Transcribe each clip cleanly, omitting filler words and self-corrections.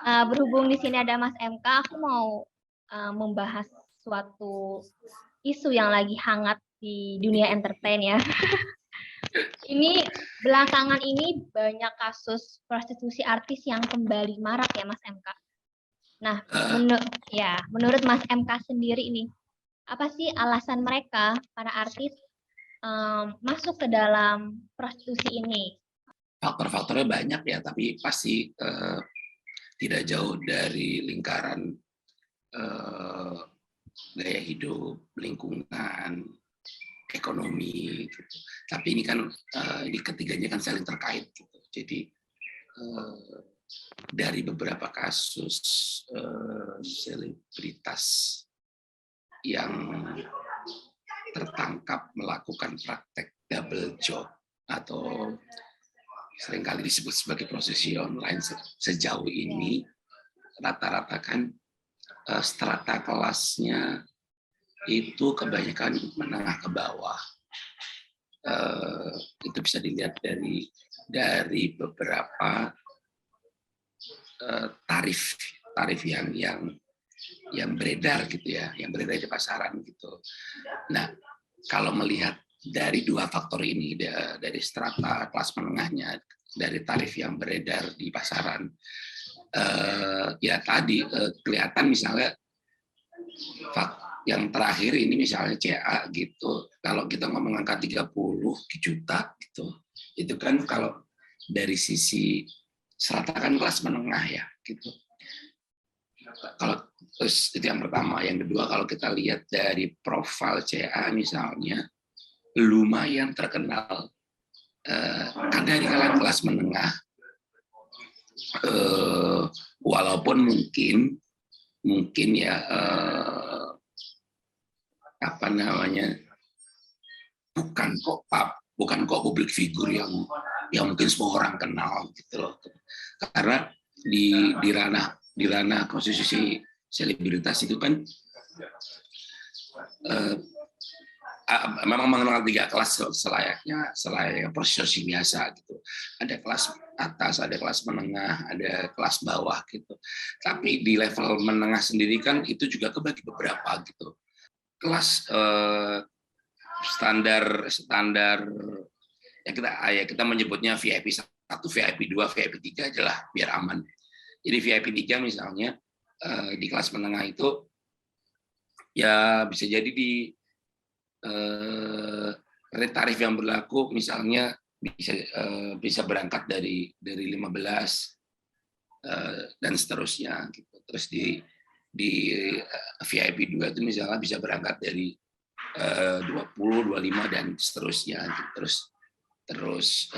Berhubung di sini ada Mas MK, aku mau membahas suatu isu yang lagi hangat di dunia entertain ya. Ini belakangan ini banyak kasus prostitusi artis yang kembali marak ya Mas MK. Nah, menurut Mas MK sendiri ini, apa sih alasan mereka para artis masuk ke dalam prostitusi ini? Faktor-faktornya banyak ya, tapi pasti tidak jauh dari lingkaran gaya hidup, lingkungan, ekonomi. Gitu. Tapi ini kan ini ketiganya kan saling terkait. Gitu. Jadi dari beberapa kasus selebritas yang tertangkap melakukan praktek double job atau seringkali disebut sebagai prostitusi online, sejauh ini rata-rata kan strata kelasnya itu kebanyakan menengah ke bawah. Itu bisa dilihat dari beberapa tarif yang beredar gitu ya, yang beredar di pasaran gitu. Nah, kalau melihat dari dua faktor ini, dari strata kelas menengahnya, dari tarif yang beredar di pasaran, ya tadi kelihatan misalnya yang terakhir ini misalnya CA gitu, kalau kita ngomong angka 30 juta gitu, itu kan kalau dari sisi strata kan kelas menengah ya gitu. Kalau terus itu yang pertama, yang kedua kalau kita lihat dari profil CA misalnya lumayan terkenal dari kalangan kelas menengah, walaupun mungkin ya apa namanya bukan kok public figure yang mungkin semua orang kenal gitu loh, karena di ranah prostitusi selebritas itu kan memang mengenal tiga kelas selayaknya prostitusi biasa gitu. Ada kelas atas, ada kelas menengah, ada kelas bawah gitu. Tapi di level menengah sendiri kan itu juga kebagi beberapa gitu. Kelas standar ya kita menyebutnya VIP 1, VIP 2, VIP 3 aja lah biar aman. Jadi VIP 3 misalnya di kelas menengah itu ya bisa jadi di tarif yang berlaku misalnya bisa berangkat dari 15 dan seterusnya gitu. Terus di VIP 2 itu misalnya bisa berangkat dari 20, 25 dan seterusnya gitu. Terus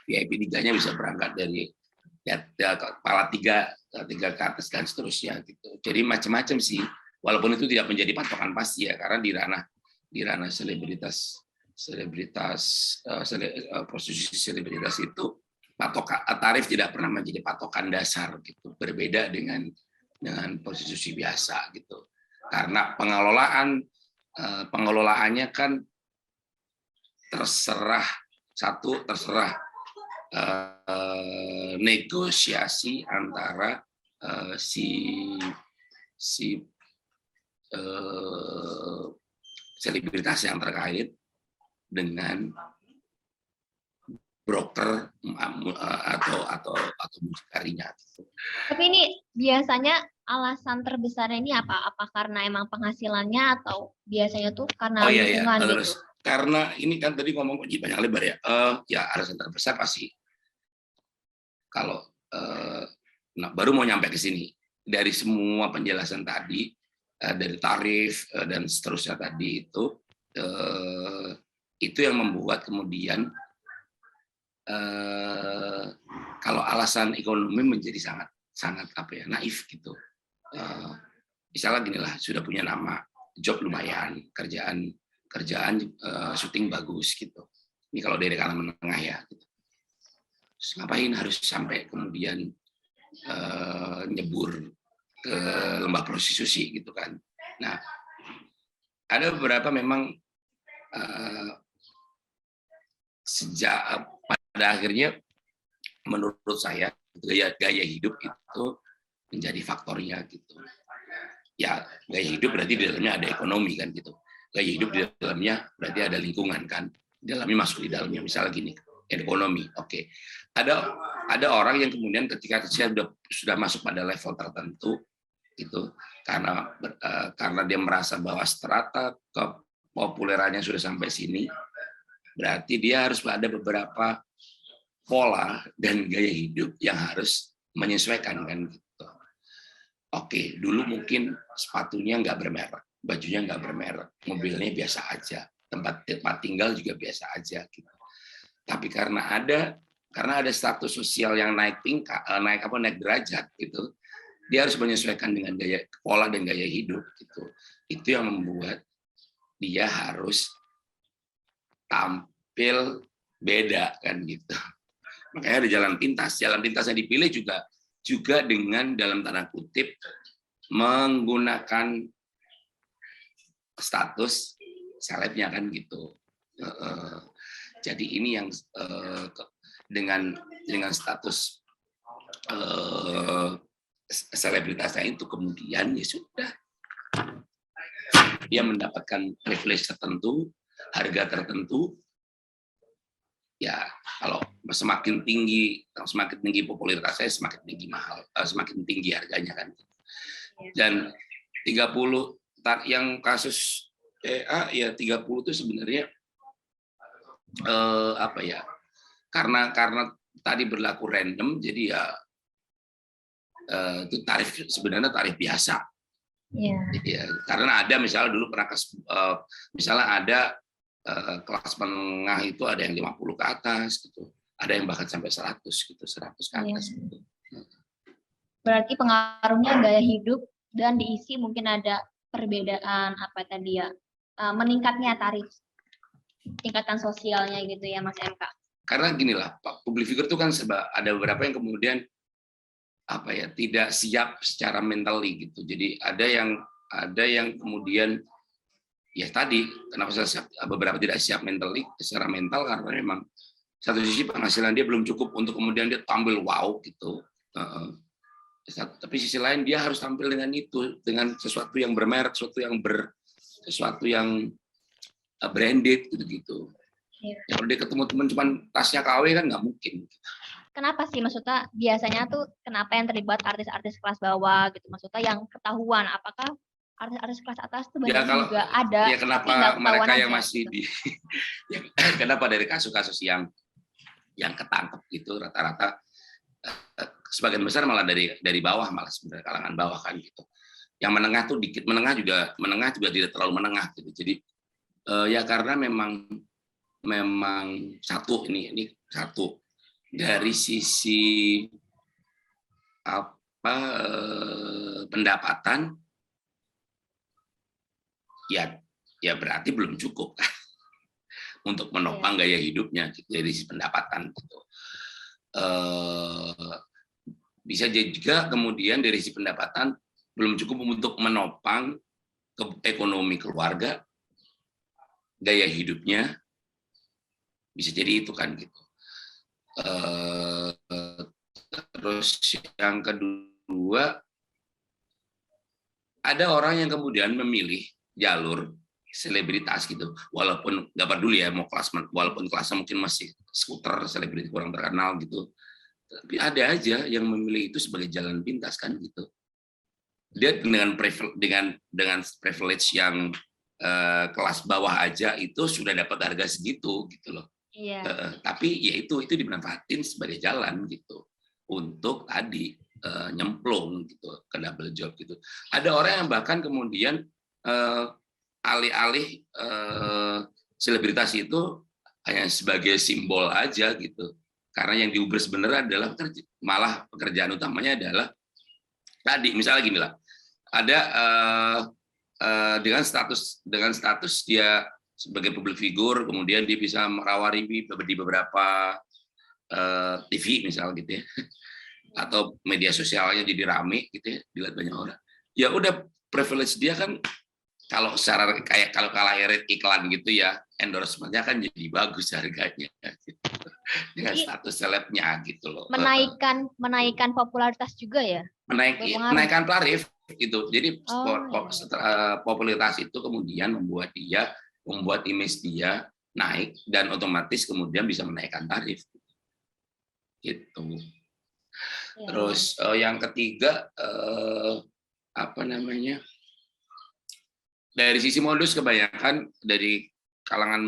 VIP 3-nya bisa berangkat dari kepala 3 ke atas dan seterusnya gitu. Jadi macam-macam sih. Walaupun itu tidak menjadi patokan pasti ya, karena di ranah prostitusi selebritas itu tarif tidak pernah menjadi patokan dasar gitu. Berbeda dengan prostitusi biasa gitu. Karena pengelolaannya kan terserah negosiasi antara si selebritas yang terkait dengan broker atau mucikarinya. Tapi ini biasanya alasan terbesarnya ini apa? Apa karena emang penghasilannya atau biasanya tuh karena lingkungan gitu? Karena ini kan tadi ngomong banyak lebar ya. Ya alasan terbesar pasti kalau baru mau nyampe ke sini dari semua penjelasan tadi, dari tarif dan seterusnya tadi itu yang membuat kemudian kalau alasan ekonomi menjadi sangat naif gitu. Misalnya gini lah, sudah punya nama, job lumayan, kerjaan syuting bagus gitu. Ini kalau dari kalangan menengah ya. Gitu. Terus ngapain harus sampai kemudian nyebur ke lembah prostitusi gitu kan. Nah, ada beberapa memang sejak pada akhirnya menurut saya gaya hidup itu menjadi faktornya gitu. Ya gaya hidup berarti di dalamnya ada ekonomi kan gitu. Gaya hidup di dalamnya berarti ada lingkungan kan. Di dalamnya masuk di dalamnya. Misalnya gini, ekonomi. Oke. Ada orang yang kemudian ketika saya sudah masuk pada level tertentu itu karena dia merasa bahwa strata kepopulerannya sudah sampai sini, berarti dia harus ada beberapa pola dan gaya hidup yang harus menyesuaikan kan gitu. Oke, dulu mungkin sepatunya nggak bermerek, bajunya nggak bermerek, mobilnya biasa aja, tempat tinggal juga biasa aja gitu. Tapi karena ada status sosial yang naik derajat gitu, dia harus menyesuaikan dengan pola dan gaya hidup gitu. Itu yang membuat dia harus tampil beda kan gitu. Makanya ada jalan pintas yang dipilih juga dengan dalam tanda kutip menggunakan status selebnya kan gitu. Jadi ini yang dengan status selebritasnya itu kemudian ya sudah dia mendapatkan privilege tertentu, harga tertentu. Ya kalau semakin tinggi popularitasnya semakin tinggi semakin tinggi harganya kan. Dan 30 yang kasus ya 30 itu sebenarnya karena tadi berlaku random, jadi ya itu sebenarnya tarif biasa. Ya, karena ada misalnya dulu pernah misalnya ada kelas menengah itu ada yang 50 ke atas gitu, ada yang bahkan sampai 100 gitu, 100 ke atas gitu. Berarti pengaruhnya gaya hidup dan diisi mungkin ada perbedaan meningkatnya tarif, tingkatan sosialnya gitu ya Mas MK. Karena gini lah, public figure itu kan ada beberapa yang kemudian tidak siap secara mentally gitu. Jadi ada yang kemudian ya tadi kenapa beberapa tidak siap mentally secara mental karena memang satu sisi penghasilan dia belum cukup untuk kemudian dia tampil wow gitu. Tapi sisi lain dia harus tampil dengan sesuatu yang bermerek, sesuatu yang branded gitu. Ya, kalau dia ketemu teman cuman tasnya KW kan nggak mungkin. Kenapa sih maksudnya biasanya tuh kenapa yang terlibat artis-artis kelas bawah gitu, maksudnya yang ketahuan, apakah artis-artis kelas atas tuh banyak juga ada. Ya kenapa mereka yang masih gitu. Kenapa dari kasus-kasus yang ketangkep itu rata-rata sebagian besar malah dari bawah, malah sebenarnya kalangan bawah kan gitu. Yang menengah tuh dikit, menengah juga tidak terlalu menengah gitu. Jadi ya karena memang ini satu dari sisi pendapatan ya berarti belum cukup untuk menopang gaya hidupnya gitu, dari sisi pendapatan gitu. Bisa juga kemudian dari sisi pendapatan belum cukup untuk menopang ekonomi keluarga, gaya hidupnya, bisa jadi itu kan gitu. Terus yang kedua, ada orang yang kemudian memilih jalur selebritas gitu, walaupun nggak peduli ya mau walaupun kelasnya mungkin masih skuter selebriti kurang terkenal gitu, tapi ada aja yang memilih itu sebagai jalan pintas kan gitu. Dia dengan privilege yang kelas bawah aja itu sudah dapat harga segitu gitu loh. Tapi ya itu dimanfaatin sebagai jalan gitu untuk tadi nyemplung gitu ke double job gitu. Ada orang yang bahkan kemudian alih-alih selebritas itu hanya sebagai simbol aja gitu, karena yang diuber sebenarnya adalah malah pekerjaan utamanya adalah tadi misalnya gini lah, ada dengan status dia sebagai public figure, kemudian dia bisa merawari di beberapa TV misalnya gitu ya, atau media sosialnya jadi rame gitu ya, dilihat banyak orang. Ya udah privilege dia kan kalau secara kayak kalau iklan gitu ya, endorsement-nya kan jadi bagus harganya gitu. Dengan Jadi status selebnya gitu loh. menaikkan popularitas juga ya? Berpengaruh. Menaikkan tarif gitu. Jadi Oh, iya. popularitas itu kemudian membuat image dia naik dan otomatis kemudian bisa menaikkan tarif gitu. Iya, iya. Terus yang ketiga apa namanya? Dari sisi modus kebanyakan dari kalangan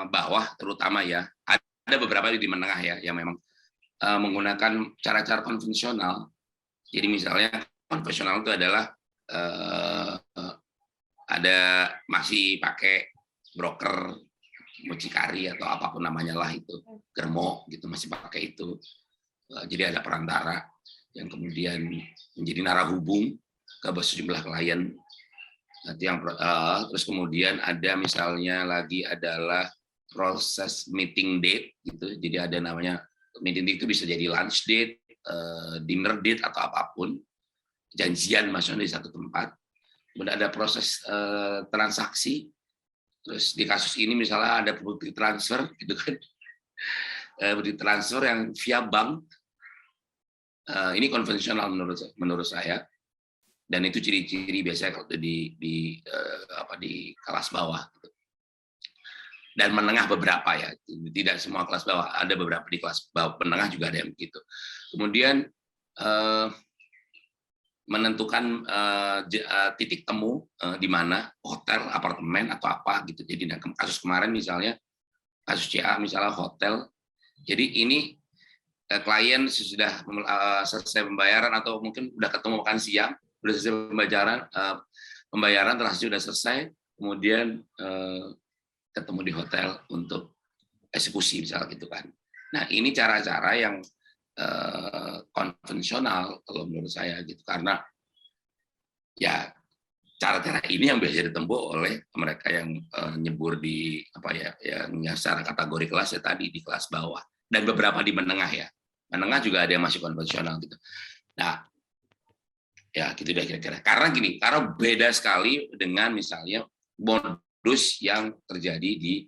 bawah terutama ya, ada beberapa di menengah ya yang memang menggunakan cara-cara konvensional. Jadi misalnya konvensional itu adalah ada masih pakai broker mucikari atau apapun namanya lah itu, germo gitu, masih pakai itu. Jadi ada perantara yang kemudian menjadi narahubung ke sejumlah klien. Nanti yang terus kemudian ada misalnya lagi adalah proses meeting date gitu. Jadi ada namanya meeting date itu bisa jadi lunch date, dinner date atau apapun. Janjian maksudnya di satu tempat. Kemudian ada proses transaksi. Terus di kasus ini misalnya ada bukti transfer gitu kan. Bukti transfer yang via bank. Ini konvensional menurut saya. Dan itu ciri-ciri biasanya kalau di kelas bawah dan menengah beberapa ya, tidak semua kelas bawah, ada beberapa di kelas bawah menengah juga ada yang begitu. Kemudian menentukan titik temu di mana hotel, apartemen atau apa gitu. Jadi kasus kemarin misalnya kasus CA misalnya hotel, jadi ini klien sudah selesai pembayaran atau mungkin udah ketemu makan siang, udah selesai pembayaran transaksi sudah selesai, kemudian ketemu di hotel untuk eksekusi misalnya gitu kan. Nah ini cara-cara yang konvensional kalau menurut saya gitu, karena ya cara-cara ini yang biasa ditempuh oleh mereka yang nyebur di apa ya, yang secara kategori kelas ya tadi di kelas bawah dan beberapa di menengah ya. Menengah juga ada yang masih konvensional gitu. Nah, ya gitu deh kira-kira. Karena gini, karena beda sekali dengan misalnya modus yang terjadi di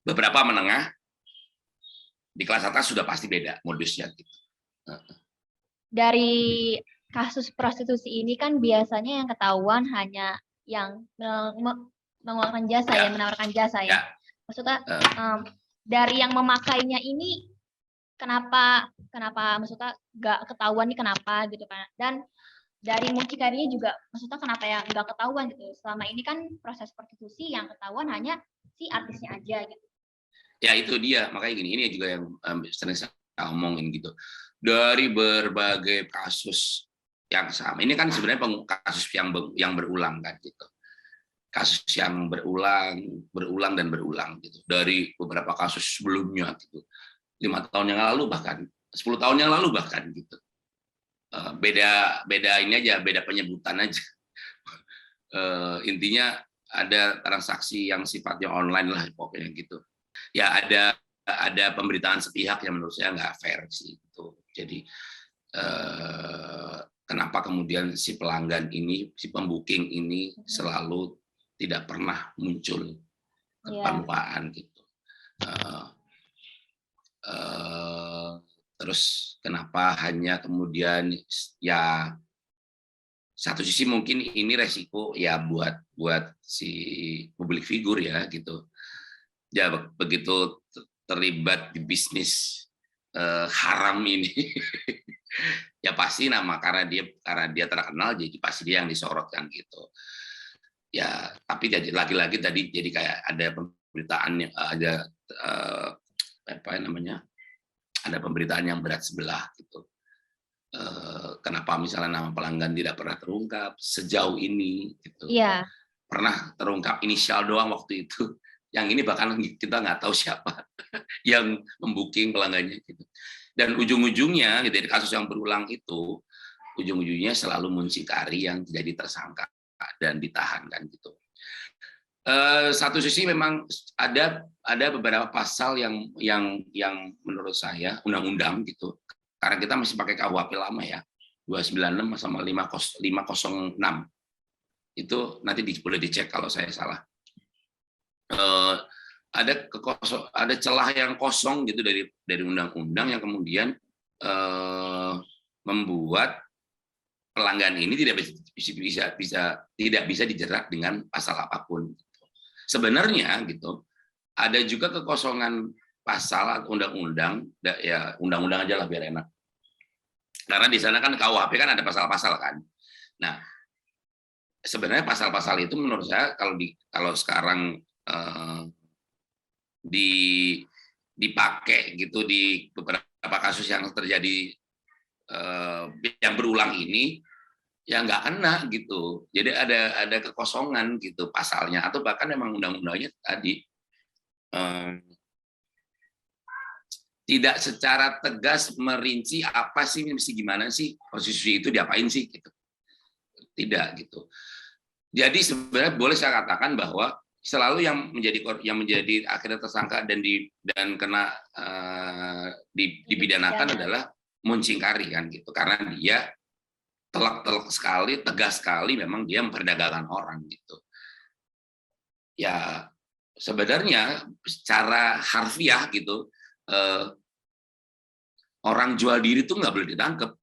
beberapa menengah, di kelas atas sudah pasti beda modusnya gitu. Dari kasus prostitusi ini kan biasanya yang ketahuan hanya yang mengeluarkan jasa ya, menawarkan jasa ya. Maksudnya dari yang memakainya ini kenapa maksudnya nggak ketahuan nih kenapa gitu kan. Dan dari mucikarinya juga maksudnya kenapa ya nggak ketahuan gitu. Selama ini kan proses prostitusi yang ketahuan hanya si artisnya aja gitu. Ya itu dia, makanya gini, ini juga yang sering saya omongin gitu. Dari berbagai kasus yang sama, ini kan sebenarnya kasus yang berulang kan gitu. Kasus yang berulang dan berulang gitu. Dari beberapa kasus sebelumnya gitu. 5 tahun yang lalu bahkan 10 tahun yang lalu bahkan gitu. Beda ini aja, beda penyebutan aja. Intinya ada transaksi yang sifatnya online lah pokoknya gitu. Ya ada pemberitaan sepihak yang menurut saya nggak fair sih gitu. Jadi kenapa kemudian si pelanggan ini, si pembooking ini selalu tidak pernah muncul ke permukaan gitu. Terus kenapa hanya kemudian ya satu sisi mungkin ini resiko ya buat si public figure ya gitu. Ya begitu terlibat di bisnis haram ini ya pasti karena dia terkenal jadi pasti dia yang disorot kan gitu. Ya, tapi jadi lagi-lagi tadi jadi kayak ada pemberitaan yang ada apa namanya? Ada pemberitaan yang berat sebelah gitu. Kenapa misalnya nama pelanggan tidak pernah terungkap sejauh ini gitu. Iya. Pernah terungkap inisial doang waktu itu. Yang ini bahkan kita nggak tahu siapa yang membooking pelanggannya gitu. Dan ujung-ujungnya gitu, kasus yang berulang itu ujung-ujungnya selalu muncikari yang jadi tersangka dan ditahan kan gitu. Satu sisi memang ada beberapa pasal yang menurut saya undang-undang gitu, karena kita masih pakai KUHP lama ya. 296 sama 506 itu nanti boleh dicek kalau saya salah. Ada celah yang kosong gitu dari undang-undang yang kemudian membuat pelanggan ini tidak bisa dijerat dengan pasal apapun. Sebenarnya gitu ada juga kekosongan pasal atau undang-undang, ya undang-undang aja lah biar enak. Karena di sana kan KUHP kan ada pasal-pasal kan. Nah, sebenarnya pasal-pasal itu menurut saya kalau sekarang dipakai gitu di beberapa kasus yang terjadi yang berulang ini, ya nggak kena gitu. Jadi ada kekosongan gitu pasalnya, atau bahkan memang undang-undangnya tadi tidak secara tegas merinci apa sih, mesti gimana sih posisi itu diapain sih gitu. Tidak gitu. Jadi sebenarnya boleh saya katakan bahwa selalu yang menjadi akhirnya tersangka dan kena dipidanakan adalah muncingkari kan gitu, karena dia telak-telak sekali, tegas sekali, memang dia memperdagangkan orang gitu. Ya sebenarnya secara harfiah gitu, orang jual diri itu nggak boleh ditangkap.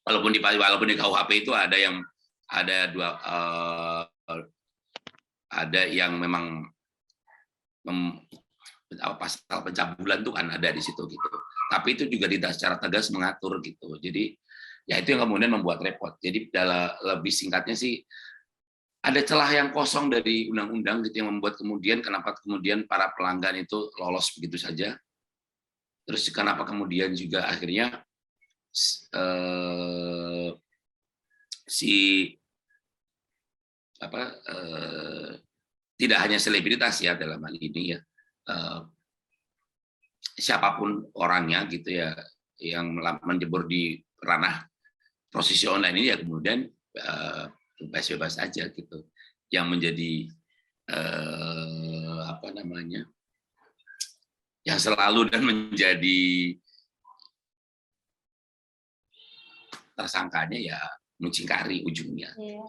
Walaupun di KUHP itu ada yang memang pasal pencabulan itu kan ada di situ gitu. Tapi itu juga tidak secara tegas mengatur gitu. Jadi ya itu yang kemudian membuat repot. Jadi lebih singkatnya sih, ada celah yang kosong dari undang-undang gitu yang membuat kenapa kemudian para pelanggan itu lolos begitu saja. Terus kenapa kemudian juga akhirnya tidak hanya selebritas ya dalam hal ini ya, siapapun orangnya gitu ya yang menjebur di ranah prostitusi online ini, ya kemudian bebas-bebas aja gitu. Yang menjadi yang selalu dan menjadi tersangkanya ya muncingkari ujungnya. Iya.